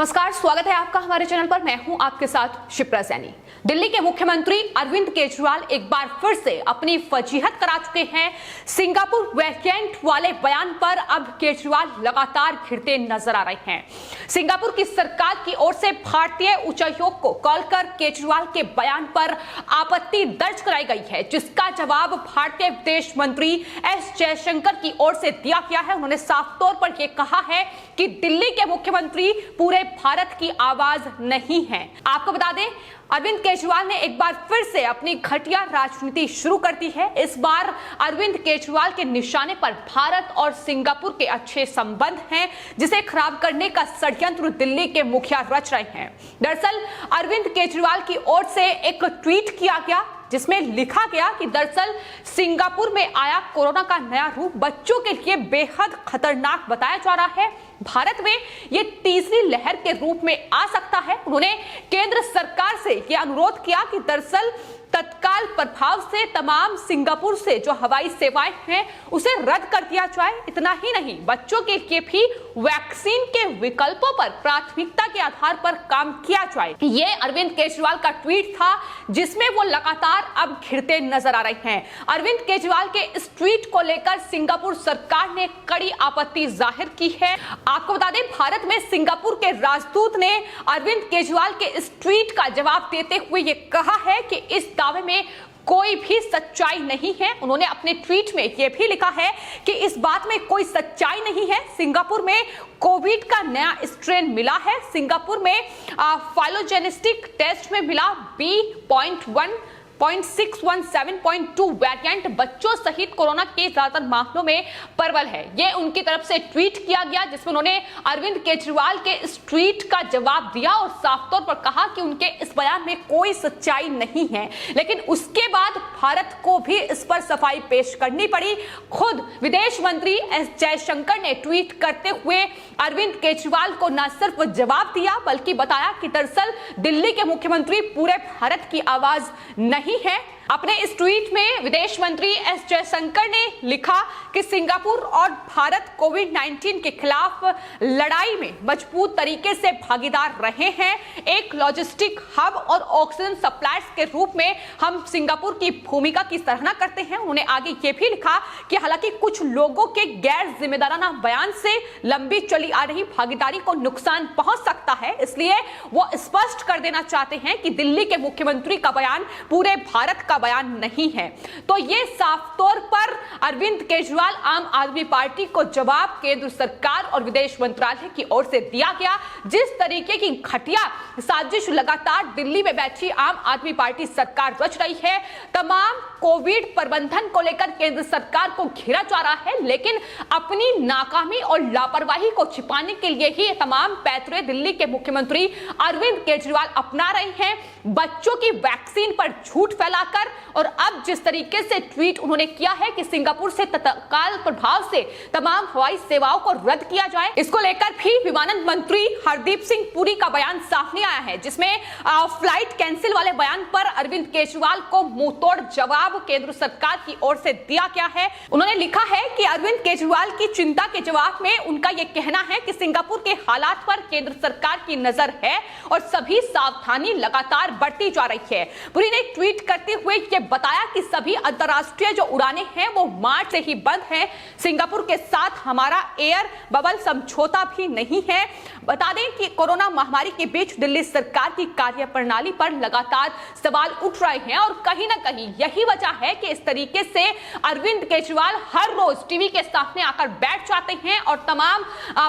नमस्कार, स्वागत है आपका हमारे चैनल पर। मैं हूं आपके साथ शिप्रा सैनी। दिल्ली के मुख्यमंत्री अरविंद केजरीवाल एक बार फिर से अपनी फजीहत करा चुके हैं। सिंगापुर वेरिएंट वाले बयान पर अब केजरीवाल लगातार घिरते नजर आ रहे हैं। सिंगापुर की सरकार की ओर से भारतीय उच्चायोग को कॉल कर केजरीवाल के बयान पर आपत्ति दर्ज कराई गई है, जिसका जवाब भारतीय विदेश मंत्री एस जयशंकर की ओर से दिया गया है। उन्होंने साफ तौर पर यह कहा है कि दिल्ली के मुख्यमंत्री पूरे भारत की आवाज नहीं है। आपको बता दें, अरविंद केजरीवाल ने एक बार फिर से अपनी घटिया राजनीति शुरू कर दी है। इस बार अरविंद केजरीवाल के निशाने पर भारत और सिंगापुर के अच्छे संबंध हैं, जिसे खराब करने का षड्यंत्र दिल्ली के मुखिया रच रहे हैं। दरअसल अरविंद केजरीवाल की ओर से एक ट्वीट किया गया, जिसमें लिखा गया कि दरअसल सिंगापुर में आया कोरोना का नया रूप बच्चों के लिए बेहद खतरनाक बताया जा रहा है। भारत में ये तीसरी लहर के रूप में आ सकता है। उन्होंने केंद्र सरकार से यह अनुरोध किया कि दरअसल तत्काल प्रभाव से तमाम सिंगापुर से जो हवाई सेवाएं हैं उसे रद्द कर दिया जाए। इतना ही नहीं, बच्चों के लिए भी वैक्सीन के विकल्पों पर प्राथमिकता के आधार पर काम किया जाए। ये अरविंद केजरीवाल का ट्वीट था, जिसमें वो लगातार अब घिरते नजर आ रहे हैं। अरविंद केजरीवाल के इस ट्वीट को लेकर सिंगापुर सरकार ने कड़ी आपत्ति जाहिर की है। आपको बता दें, भारत में सिंगापुर के राजदूत ने अरविंद केजरीवाल के इस ट्वीट का जवाब देते हुए ये कहा है कि इस दावे में कोई भी सच्चाई नहीं है। उन्होंने अपने ट्वीट में यह भी लिखा है कि इस बात में कोई सच्चाई नहीं है। सिंगापुर में कोविड का नया स्ट्रेन मिला है। सिंगापुर में फाइलोजेनेटिक टेस्ट में मिला B.1.617.2 वेरिएंट बच्चों सहित कोरोना के ज्यादातर मामलों में प्रबल है। ये उनकी तरफ से ट्वीट किया गया, जिसमें उन्होंने अरविंद केजरीवाल के इस ट्वीट का जवाब दिया और साफ तौर पर कहा कि उनके इस बयान में कोई सच्चाई नहीं है। लेकिन उसके बाद भारत को भी इस पर सफाई पेश करनी पड़ी। खुद विदेश मंत्री एस जयशंकर ने ट्वीट करते हुए अरविंद केजरीवाल को न सिर्फ जवाब दिया, बल्कि बताया कि दरअसल दिल्ली के मुख्यमंत्री पूरे भारत की आवाज नहीं है। अपने इस ट्वीट में विदेश मंत्री एस जयशंकर ने लिखा कि सिंगापुर और भारत कोविड-19 के खिलाफ लड़ाई में मजबूत तरीके से भागीदार रहे हैं। एक लॉजिस्टिक हब और ऑक्सीजन सप्लायर्स के रूप में हम सिंगापुर की भूमिका की सराहना करते हैं। उन्होंने आगे ये भी लिखा कि हालांकि कुछ लोगों के गैर जिम्मेदाराना बयान से लंबी चली आ रही भागीदारी को नुकसान पहुंच सकता है, इसलिए वो स्पष्ट कर देना चाहते हैं कि दिल्ली के मुख्यमंत्री का बयान पूरे भारत का बयान नहीं है। तो ये साफ तौर पर अरविंद केजरीवाल आम आदमी पार्टी को जवाब केंद्र सरकार और विदेश मंत्रालय की ओर से दिया गया। जिस तरीके की घटिया साजिश लगातार दिल्ली में बैठी आम आदमी पार्टी सरकार रच रही है, तमाम कोविड प्रबंधन को लेकर केंद्र सरकार को घेरा जा रहा है, लेकिन अपनी नाकामी और लापरवाही को छिपाने के लिए ही तमाम पैतरे दिल्ली के मुख्यमंत्री अरविंद केजरीवाल अपना रहे हैं, बच्चों की वैक्सीन पर झूठ फैलाकर। और अब जिस तरीके से ट्वीट उन्होंने किया है कि सिंगापुर से तत्काल प्रभाव से तमाम हवाई सेवाओं को रद्द किया जाए, इसको लेकर भी विमानन मंत्री हरदीप सिंह पुरी का बयान साफ नहीं आया है, जिसमें फ्लाइट कैंसिल वाले बयान पर अरविंद केजरीवाल को मुंहतोड़ जवाब केंद्र सरकार की ओर से दिया गया है। उन्होंने लिखा है कि अरविंद केजरीवाल की चिंता के जवाब में उनका यह कहना है कि सिंगापुर के हालात पर केंद्र सरकार की नजर है और सभी सावधानी लगातार बढ़ती जा रही है। पुरी ने ट्वीट करते हुए ये बताया कि सभी अंतरराष्ट्रीय जो उड़ानें हैं वो मार्च से ही बंद हैं। सिंगापुर के साथ हमारा एयर बबल समझौता भी नहीं है। बता दें कि कोरोना महामारी के बीच दिल्ली सरकार की कार्यप्रणाली पर लगातार सवाल उठ रहे हैं और कहीं ना कहीं यही वजह है कि इस तरीके से अरविंद केजरीवाल हर रोज टीवी के सामने आकर बैठ जाते हैं और तमाम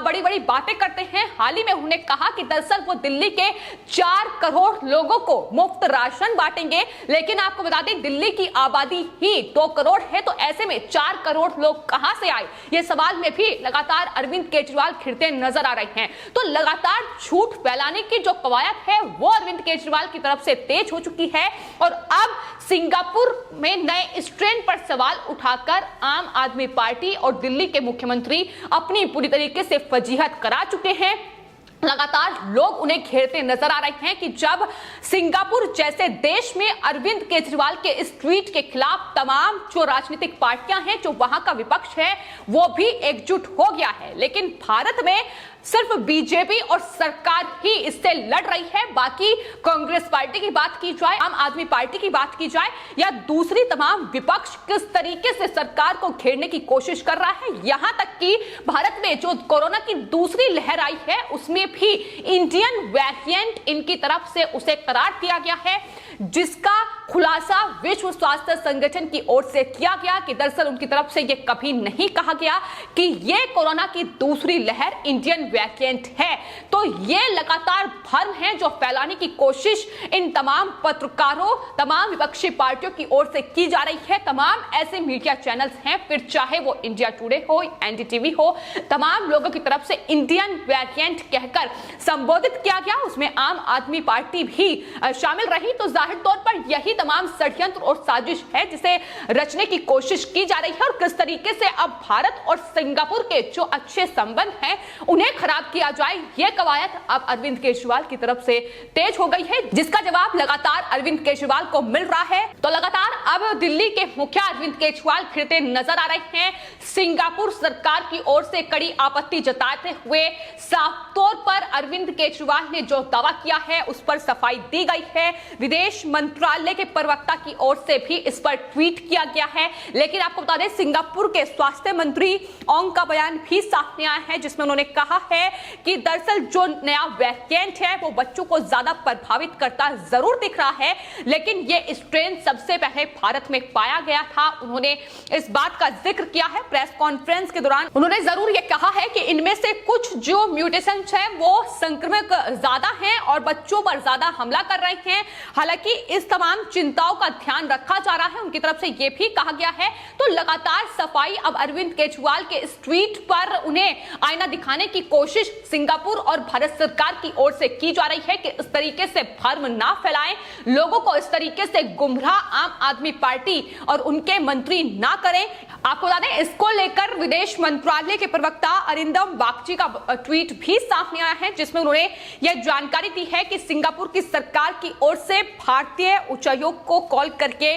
बड़ी बड़ी बातें करते हैं। हाल ही में उन्होंने कहा कि दरअसल वो दिल्ली के 4 करोड़ लोगों को मुफ्त राशन बांटेंगे, लेकिन आपको बता दें दिल्ली की आबादी ही 2 करोड़ है, तो ऐसे में 4 करोड़ लोग कहां से आए, ये सवाल में भी लगातार अरविंद केजरीवाल घिरते नजर आ रहे हैं। तो लगातार झूठ फैलाने की जो कवायद है वो अरविंद केजरीवाल की तरफ से तेज हो चुकी है और अब सिंगापुर में नए स्ट्रेन पर सवाल उठाकर आम आदमी पार्टी और दिल्ली के मुख्यमंत्री अपनी पूरी तरीके से फजीहत करा चुके हैं। लगातार लोग उन्हें घेरते नजर आ रहे हैं कि जब सिंगापुर जैसे देश में अरविंद केजरीवाल के इस ट्वीट के खिलाफ तमाम जो राजनीतिक पार्टियां हैं, जो वहां का विपक्ष है, वो भी एकजुट हो गया है। लेकिन भारत में सिर्फ बीजेपी और सरकार ही इससे लड़ रही है। बाकी कांग्रेस पार्टी की बात की जाए, आम आदमी पार्टी की बात की जाए या दूसरी तमाम विपक्ष किस तरीके से सरकार को घेरने की कोशिश कर रहा है। यहां तक कि भारत में जो कोरोना की दूसरी लहर आई है उसमें भी इंडियन वेरिएंट इनकी तरफ से उसे करार दिया गया है, जिसका खुलासा विश्व स्वास्थ्य संगठन की ओर से किया गया कि दरअसल उनकी तरफ से यह कभी नहीं कहा गया कि यह कोरोना की दूसरी लहर इंडियन वेरिएंट है। तो यह लगातार भ्रम है जो फैलाने की कोशिश इन तमाम पत्रकारों, तमाम विपक्षी पार्टियों की ओर से की जा रही है। तमाम ऐसे मीडिया चैनल्स हैं, फिर चाहे वो इंडिया टुडे हो, एनडीटीवी हो, तमाम लोगों की तरफ से इंडियन वेरिएंट कहकर संबोधित किया गया। उसमें आम आदमी पार्टी भी शामिल रही। तो जाहिर तौर पर यही तमाम षड्यंत्र और साजिश है जिसे रचने की कोशिश की जा रही है और किस तरीके से अब भारत और सिंगापुर के जो अच्छे संबंध हैं उन्हें खराब किया जाए, यह कवायद अब अरविंद केजरीवाल की तरफ से तेज हो गई है, जिसका जवाब लगातार अरविंद केजरीवाल को मिल रहा है। तो लगातार अब दिल्ली के मुखिया अरविंद केजरीवाल फिरते नजर आ रहे हैं। सिंगापुर सरकार की ओर से कड़ी आपत्ति जताते हुए साफ तौर पर अरविंद केजरीवाल ने जो दावा किया है उस पर सफाई दी गई है। विदेश मंत्रालय के प्रवक्ता की ओर से भी इस पर ट्वीट किया गया है। लेकिन आपको बता दें, सिंगापुर के स्वास्थ्य मंत्री ओंग का बयान भी सामने आया है, जिसमें उन्होंने कहा है कि दरअसल जो नया वेरिएंट है वो बच्चों को ज्यादा प्रभावित करता जरूर दिख रहा है, लेकिन ये स्ट्रेन सबसे पहले भारत में पाया गया था। उन्होंने इस बात का जिक्र किया है प्रेस कॉन्फ्रेंस के दौरान। उन्होंने जरूर ये कहा है कि इनमें से कुछ जो म्यूटेशंस हैं वो संक्रमण ज्यादा हैं और बच्चों पर ज्यादा हमला कर रहे हैं। हालांकि इस तमाम चिंताओं का ध्यान रखा जा रहा है, उनकी तरफ से यह भी कहा गया है। तो लगातार सफाई अब अरविंद केजरीवाल के इस ट्वीट पर उन्हें आईना दिखाने की कोशिश सिंगापुर और भारत सरकार की ओर से की जा रही है कि इस तरीके से भ्रम ना फैलाएं, लोगों को इस तरीके से गुमराह आम आदमी पार्टी और उनके मंत्री ना करें। आपको बता दें, इसको लेकर विदेश मंत्रालय के प्रवक्ता अरिंदम बागची का ट्वीट भी सामने आया है, जिसमें उन्होंने यह जानकारी दी है कि सिंगापुर की सरकार की ओर से भारतीय उच्चायोग को कॉल करके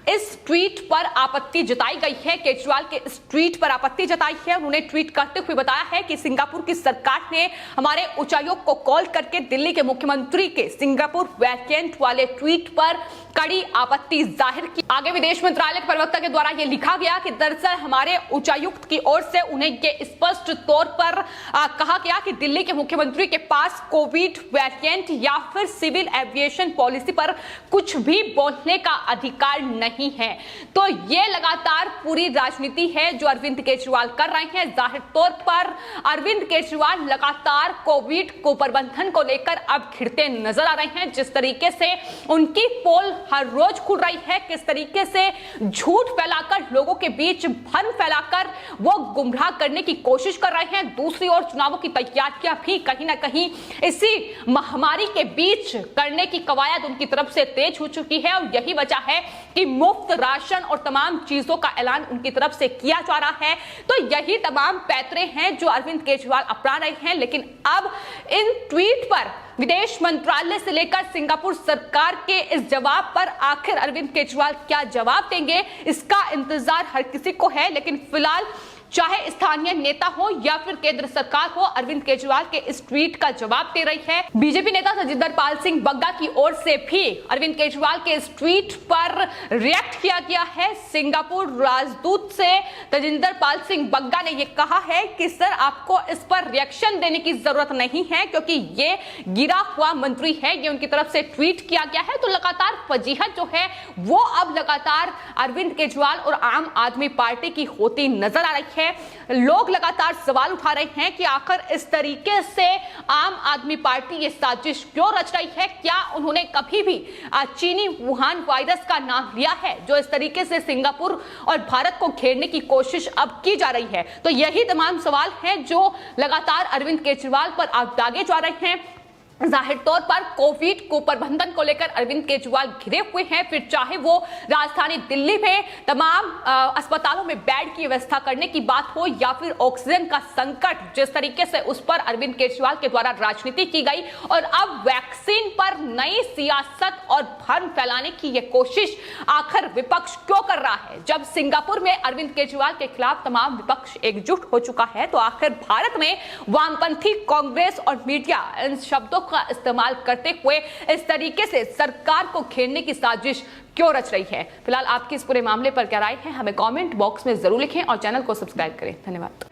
इस ट्वीट पर आपत्ति जताई गई है। केजरीवाल के इस ट्वीट पर आपत्ति जताई है। उन्होंने ट्वीट करते हुए बताया है कि सिंगापुर की सरकार ने हमारे उच्चायोग को कॉल करके दिल्ली के मुख्यमंत्री के सिंगापुर वेरिएंट वाले ट्वीट पर कड़ी आपत्ति जाहिर की। आगे विदेश मंत्रालय के प्रवक्ता के द्वारा यह लिखा गया कि दरअसल हमारे उच्चायुक्त की ओर से उन्हें यह स्पष्ट तौर पर कहा गया कि दिल्ली के मुख्यमंत्री के पास कोविड वेरिएंट या फिर सिविल एविएशन पॉलिसी पर कुछ भी बोलने का अधिकार नहीं है। तो ये लगातार पूरी राजनीति है जो अरविंद केजरीवाल कर रहे हैं। जाहिर तौर पर अरविंद केजरीवाल लगातार कोविड को प्रबंधन को लेकर अब घिरते नजर आ रहे हैं। जिस तरीके से उनकी पोल हर रोज खुल रही है, किस तरीके से झूठ फैलाकर लोगों के बीच भ्रम फैलाकर वो गुमराह करने की कोशिश कर रहे हैं। दूसरी ओर चुनावों की तैयारियां भी कहीं ना कहीं इसी महामारी के बीच करने की कवायद उनकी तरफ से तेज हो चुकी है और यही वजह है कि मुफ्त राशन और तमाम चीजों का ऐलान उनकी तरफ से किया जा रहा है। तो यही तमाम पैतरे हैं जो अरविंद केजरीवाल अपना रहे हैं। लेकिन अब इन ट्वीट पर विदेश मंत्रालय से लेकर सिंगापुर सरकार के इस जवाब पर आखिर अरविंद केजरीवाल क्या जवाब देंगे, इसका इंतजार हर किसी को है। लेकिन फिलहाल चाहे स्थानीय नेता हो या फिर केंद्र सरकार हो, अरविंद केजरीवाल के इस ट्वीट का जवाब दे रही है। बीजेपी नेता तजिंदर पाल सिंह बग्गा की ओर से भी अरविंद केजरीवाल के इस ट्वीट पर रिएक्ट किया गया है। सिंगापुर राजदूत से तजिंदर पाल सिंह बग्गा ने यह कहा है कि सर आपको इस पर रिएक्शन देने की जरूरत नहीं है क्योंकि ये गिरा हुआ मंत्री है, ये उनकी तरफ से ट्वीट किया गया है। तो लगातार फजीहत जो है वो अब लगातार अरविंद केजरीवाल और आम आदमी पार्टी की होती नजर आ रही है। लोग लगातार सवाल उठा रहे हैं कि आखिर इस तरीके से आम आदमी पार्टी ये साजिश क्यों रच रही है। क्या उन्होंने कभी भी चीनी वुहान वायरस का नाम लिया है जो इस तरीके से सिंगापुर और भारत को घेरने की कोशिश अब की जा रही है। तो यही तमाम सवाल हैं जो लगातार अरविंद केजरीवाल पर अब दागे जा रहे हैं। जाहिर तौर पर कोविड को प्रबंधन को लेकर अरविंद केजरीवाल घिरे हुए हैं, फिर चाहे वो राजधानी दिल्ली में तमाम अस्पतालों में बेड की व्यवस्था करने की बात हो या फिर ऑक्सीजन का संकट, जिस तरीके से उस पर अरविंद केजरीवाल के द्वारा राजनीति की गई और अब वैक्सीन पर नई सियासत और भ्रम फैलाने की यह कोशिश आखिर विपक्ष क्यों कर रहा है। जब सिंगापुर में अरविंद केजरीवाल के खिलाफ तमाम विपक्ष एकजुट हो चुका है, तो आखिर भारत में वामपंथी कांग्रेस और मीडिया इन शब्दों का इस्तेमाल करते हुए इस तरीके से सरकार को घेरने की साजिश क्यों रच रही है। फिलहाल आपकी इस पूरे मामले पर क्या राय है, हमें कमेंट बॉक्स में जरूर लिखें और चैनल को सब्सक्राइब करें। धन्यवाद।